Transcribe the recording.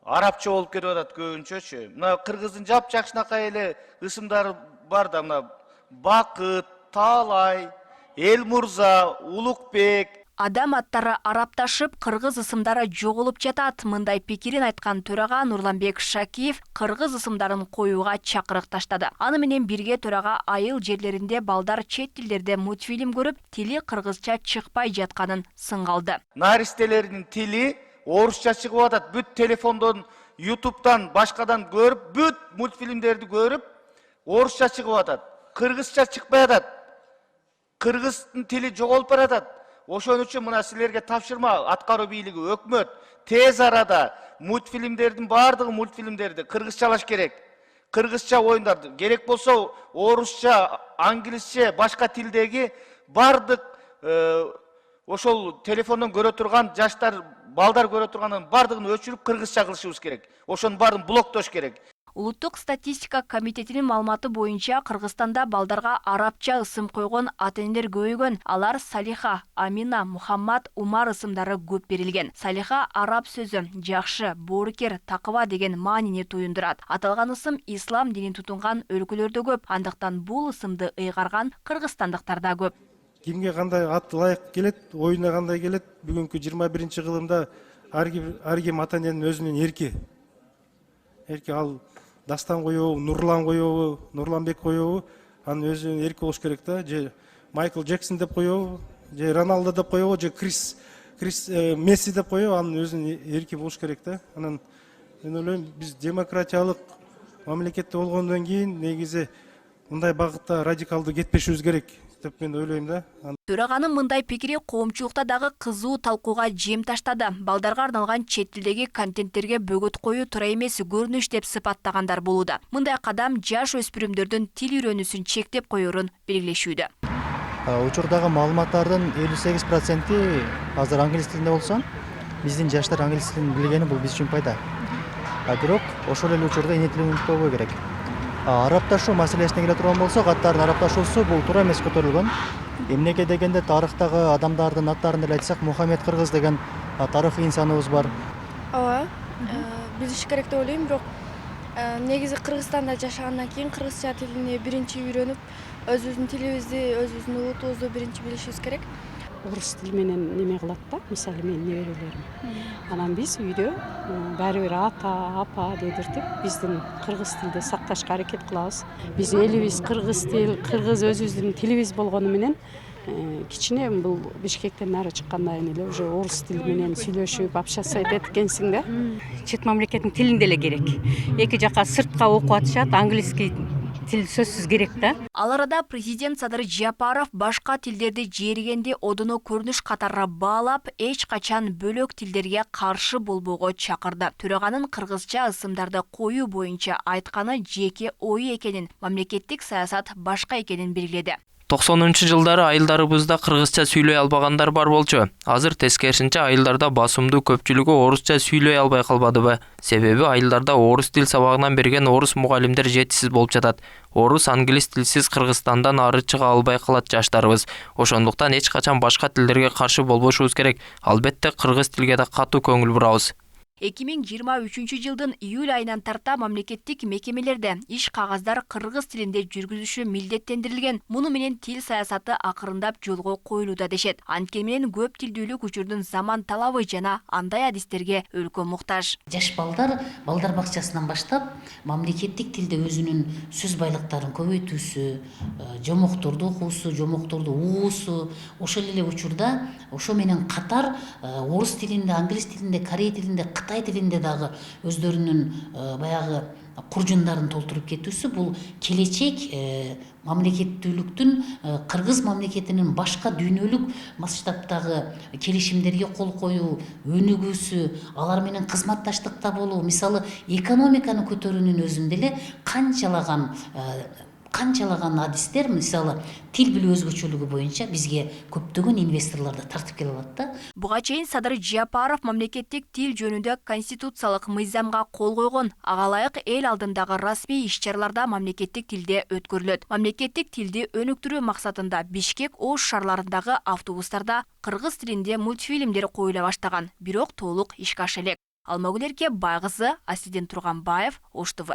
арабча болуп кетип атат көбүнчөчү. Мына кыргыздын жапжакшынакай эле ысымдары бар да, мына Бакыт, Таалай, Элмурза, Улукбек. Адам аттары арапташып, кыргыз ысымдары жоголуп жатат. Мындай пикирин айткан төрага Нурланбек Шакиев кыргыз ысымдарын коюуга чакырык таштады. Аны менен бирге төрага айыл жерлеринде балдар чет тилдерде мультфильм көрүп, тили кыргызча чыкпай жатканын сыңгалды. Наристелердин тили орусча чыгып атат. Бүт телефондон, ютубтан, башкадан көрүп, бүт мультфильмдерди көрүп, орусча чыгып атат. Кыргызча чыкпай атат. Кыргыздын тили жоголуп баратат. Ошон үчүн мына силерге тапшырма, аткаруу бийлиги, өкмөт тез арада мультфильмдердин бардыгы мультфильмдерди кыргызчалаш керек. Кыргызча оюндарды керек болсо орусча, англисче, башка тилдеги бардык ошол телефондон көрө турган жаштар, балдар көрө турганын бардыгын өчүрүп кыргызча кылышыбыз керек. Ошонун баарын блоктош керек. Улуттук статистика комитетинин маалыматы боюнча Кыргызстанда балдарга арабча ысым койгон ата-энелер көбөйгөн. Алар Салиха, Амина, Мухаммад, Умар ысымдары көп берилген. Салиха араб сөзү жакшы, боорукер, такыба деген маанини туюндурат. Аталган ысым ислам динин тутунган өлкөлөрдө көп, андыктан бул ысымды ыйгарган кыргызстандыктар да көп. Кимге кандай ат ылайык келет, оюна кандай келет, бүгүнкү 21-кылымда ар ким ата-эненин өзүнүн эрки. Ал Дастан коебу, Нурлан коебу, Нурланбек коебу, анын өзүнүн эрки болуш керек да. Же Майкл Джексон деп коебу, же Роналдо деп коебу, же Крис Месси деп коебу, анын өзүнүн эрки болуш керек да. Анан мен ойлойм, биз демократиялык мамлекетте болгондон кийин негизи мындай багытта радикалдуу кетпешибиз керек деп мен ойлойм да. Төраганын мындай пикири коомчулукта дагы кызуу талкууга жем таштады. Балдарга арналган чет тилдеги контенттерге бөгөт коюу туура эмес көрүнүш деп сыпаттагандар болууда. Мындай кадам жаш өспүрүмдөрдүн тил үйрөнүүсүн чектеп коерун белгилешүүдө. Учурдагы маалыматтардын 58% азыр англис тилинде болсо, биздин жаштар англис тилин билгени бул биз үчүн пайда. Бирок ошол эле учурда эне тилин унутпоо керек. Арапташуу маселесине келе турган болсок, аттардын арапташуусу бул туура эмес көтөрүлгөн. Эмнеге дегенде тарыхтагы адамдардын аттарын эле айтсак, Мухаммед Кыргыз деген тарыхый инсаныбыз бар. Ооба, билиш керек деп ойлойм, бирок негизи Кыргызстанда жашагандан кийин кыргызча тилини биринчи үйрөнүп, өзүбүздүн тилибизди, өзүбүздүн улутубузду биринчи билишибиз керек. Орус тили менен неме кылат да, мисалы менин неберелерим. Анан биз үйдө баары бир ата, апа дедиртип, биздин кыргыз тилди сакташка аракет кылабыз. Биз элибиз кыргыз тил, кыргыз өзүбүздүн тилибиз болгону менен кичине бул Бишкектен нары чыкканда эле уже орус тили менен сүйлөшүп, общаться этет экенсиң да. Чет мамлекеттин тилинде эле керек. Эки жака сыртка окуп атышат, английский тил сөзсүз керек да. Ал арада президент Садыр Жапаров башка тилдерди жээригенди одоно көрүнүш катары баалап, эч качан бөлөк тилдерге каршы болбоого чакырды. Төраганын кыргызча ысымдарды коюу боюнча айтканы жеке ою экенин, мамлекеттик саясат башка экенин белгиледи. 90-жылдары айылдарыбызда кыргызча сүйлөй албагандар бар болчу. Азыр тескерисинче айылдарда басымдуу көпчүлүгү орусча сүйлөй албай калбадыбы? Себеби айылдарда орус тил сабагынан берген орус мугалимдер жетишсиз болуп жатат. Орус, англис тилсиз Кыргызстандан ары чыга албай калат жаштарыбыз. Ошондуктан эч качан башка тилдерге каршы болбошубуз керек. Албетте кыргыз тилге да катуу көңүл бурабыз. 2023-жылдын июль айынан тарта мамлекеттик мекемелерде иш кагаздар кыргыз тилинде жүргүзүшү милдеттендирилген. Муну менен тил саясаты акырындап жолго коюлууда дешет. Анткени менен көп тилдүүлүк учурдун заман талабы жана андай адистерге өлкө муктаж. Жаш балдар бакчасынан баштап мамлекеттик тилде өзүнүн сөз байлыктарын көбөйтүүсү, жомокторду окуусу, жомокторду угуусу, ошол эле учурда ошо менен катар орус тилинде, англис тилинде, корей тилинде, Кытай тилинде дагы өздөрүнүн баягы куржундарын толтуруп кетүүсү бул келечек мамлекеттүүлүктүн кыргыз мамлекетинин башка дүйнөлүк масштабтагы келишимдерге кол коюу, өнүгүүсү, алар менен кызматташтыкта болуу, мисалы экономиканы көтөрүүнүн өзүндө эле канчалаган адистер, мисалы тил билүү өзгөчөлүгү боюнча бизге көптөгөн инвесторлорду тартып келип атат да. Буга чейин Садыр Жапаров мамлекеттик тил жөнүндө конституциялык мыйзамга кол койгон. Ага ылайык эл алдындагы расмий иш-чараларда мамлекеттик тилде өткөрүлөт. Мамлекеттик тилди өнүктүрүү максатында Бишкек ош шаарларындагы автобустарда кыргыз тилинде мультфильмдер коюла баштаган, бирок толук ишке аша элек. Алмагүл Эрке, Байгызы, Асиден Турганбаев, Ош ТВ.